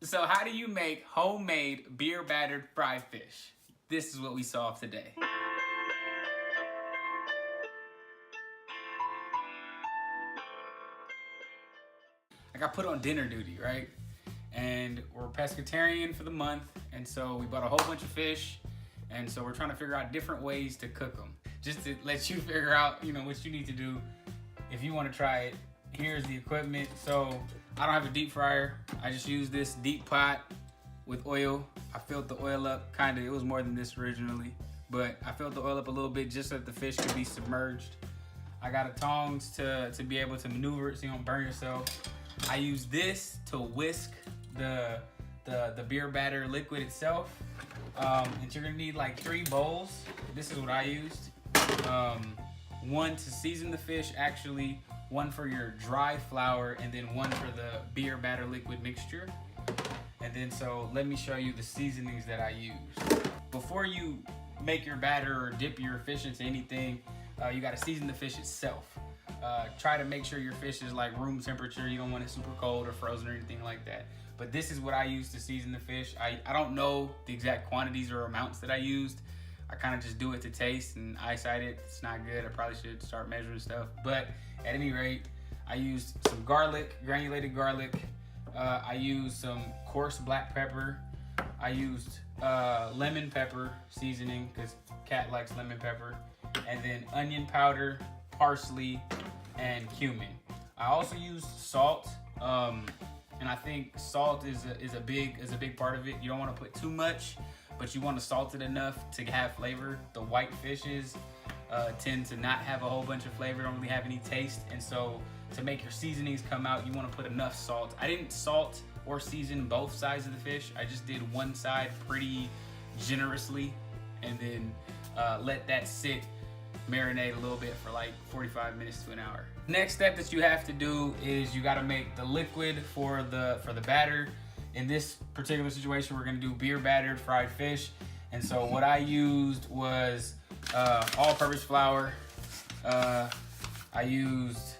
So how do you make homemade beer battered fried fish? This is what we saw today. I got put on dinner duty, right? And we're pescatarian for the month, and so we bought a whole bunch of fish, and so we're trying to figure out different ways to cook them. Just to let you figure out, you know, what you need to do if you want to try it. Here's the equipment. So I don't have a deep fryer. I just use this deep pot with oil. I filled the oil up, kind of. It was more than this originally, but I filled the oil up a little bit just so that the fish could be submerged. I got a tongs to be able to maneuver it so you don't burn yourself. I use this to whisk the beer batter liquid itself. And you're gonna need like 3 bowls. This is what I used. One to season the fish, actually, one for your dry flour, and then one for the beer batter liquid mixture. And then so let me show you the seasonings that I use. Before you make your batter or dip your fish into anything, you gotta season the fish itself. Try to make sure your fish is like room temperature. You don't want it super cold or frozen or anything like that. But this is what I use to season the fish. I don't know the exact quantities or amounts that I used. I kind of just do it to taste and eyesight it. It's not good. I probably should start measuring stuff. But at any rate, I used some garlic, granulated garlic. I used some coarse black pepper. I used lemon pepper seasoning because Cat likes lemon pepper. And then onion powder, parsley, and cumin. I also used salt. And I think salt is a big part of it. You don't want to put too much, but you want to salt it enough to have flavor. The white fishes tend to not have a whole bunch of flavor, don't really have any taste, and so to make your seasonings come out, you want to put enough salt. I didn't salt or season both sides of the fish. I just did one side pretty generously, and then let that sit, marinate a little bit for like 45 minutes to an hour. Next step that you have to do is you got to make the liquid for the batter. In this particular situation, we're going to do beer battered fried fish. And so what I used was all-purpose flour. I used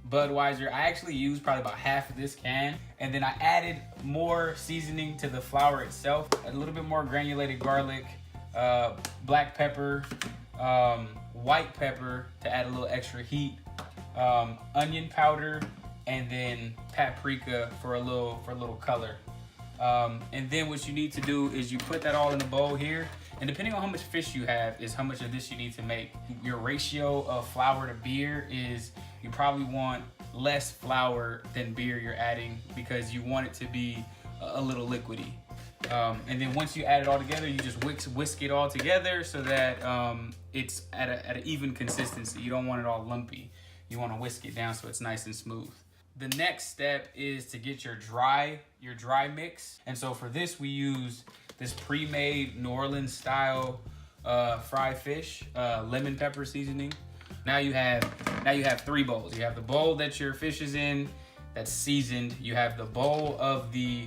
Budweiser. I actually used probably about half of this can. And then I added more seasoning to the flour itself. A little bit more granulated garlic, black pepper, white pepper to add a little extra heat, onion powder, and then paprika for a little color. And then what you need to do is you put that all in a bowl here, and depending on how much fish you have is how much of this you need to make. Your ratio of flour to beer is you probably want less flour than beer you're adding because you want it to be a little liquidy. And then once you add it all together, you just whisk it all together so that it's at an even consistency. You don't want it all lumpy. You want to whisk it down so it's nice and smooth. The next step is to get your dry mix. And so for this, we use this pre-made New Orleans style fried fish, lemon pepper seasoning. Now you have 3 bowls. You have the bowl that your fish is in that's seasoned. You have the bowl of the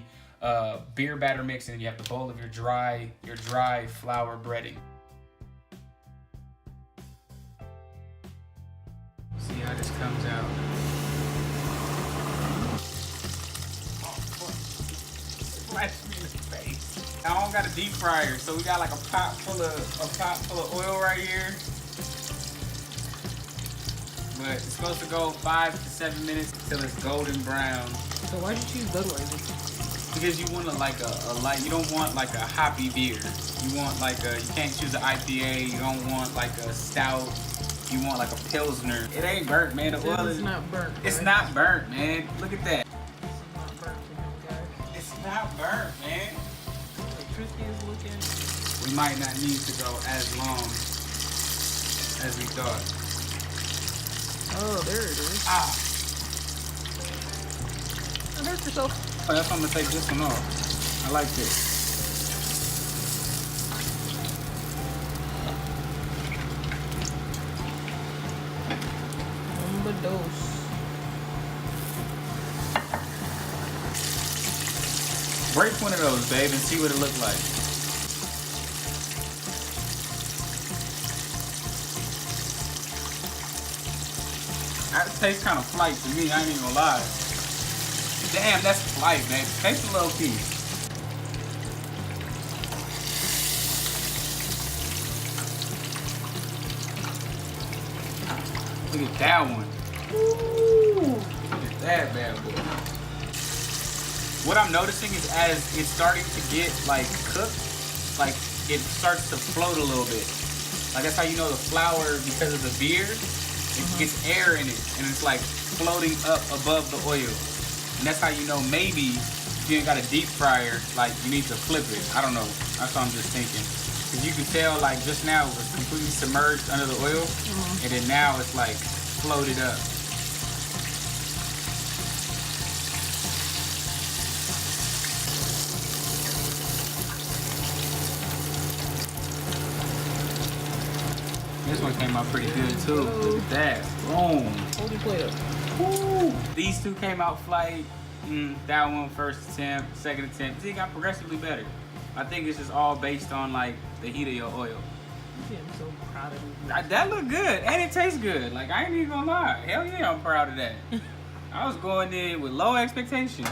beer batter mix, and you have the bowl of your dry flour breading. See how this comes out. Splash me in the face. I don't got a deep fryer, so we got like a pot full of oil right here. But it's supposed to go 5 to 7 minutes until it's golden brown. So why did you choose Budweiser? Because you want like a light, you don't want like a hoppy beer. You want like you can't choose an IPA, you don't want like a stout, you want like a Pilsner. It ain't burnt, man. The oil is not burnt. It's not burnt, man. Look at that. It's not burnt for him, guys. It's not burnt, man. Electricity is looking. We might not need to go as long as we thought. Oh, there it is. Ah. Don't hurt yourself. Oh, that's why I'm gonna take this one off. I like this. Dose. Break one of those, babe, and see what it looks like. That tastes kind of flight to me, I ain't even gonna lie. Damn, that's flight, man. Taste a little piece. Look at that one. Ooh, look at that bad boy. What I'm noticing is as it's starting to get like cooked, like it starts to float a little bit. Like that's how you know the flour, because of the beer, it gets air in it and it's like floating up above the oil. And that's how you know maybe if you ain't got a deep fryer, like you need to flip it. I don't know. That's what I'm just thinking. Cause you can tell like just now it was completely submerged under the oil and then now it's like floated up. This one came out pretty good too. Look at that. Boom. Hold your plate up. Woo. These two came out flight. That one first attempt, second attempt. They got progressively better. I think it's just all based on like the heat of your oil. Yeah, I'm so proud of you. That looked good and it tastes good. Like I ain't even gonna lie. Hell yeah, I'm proud of that. I was going in with low expectations.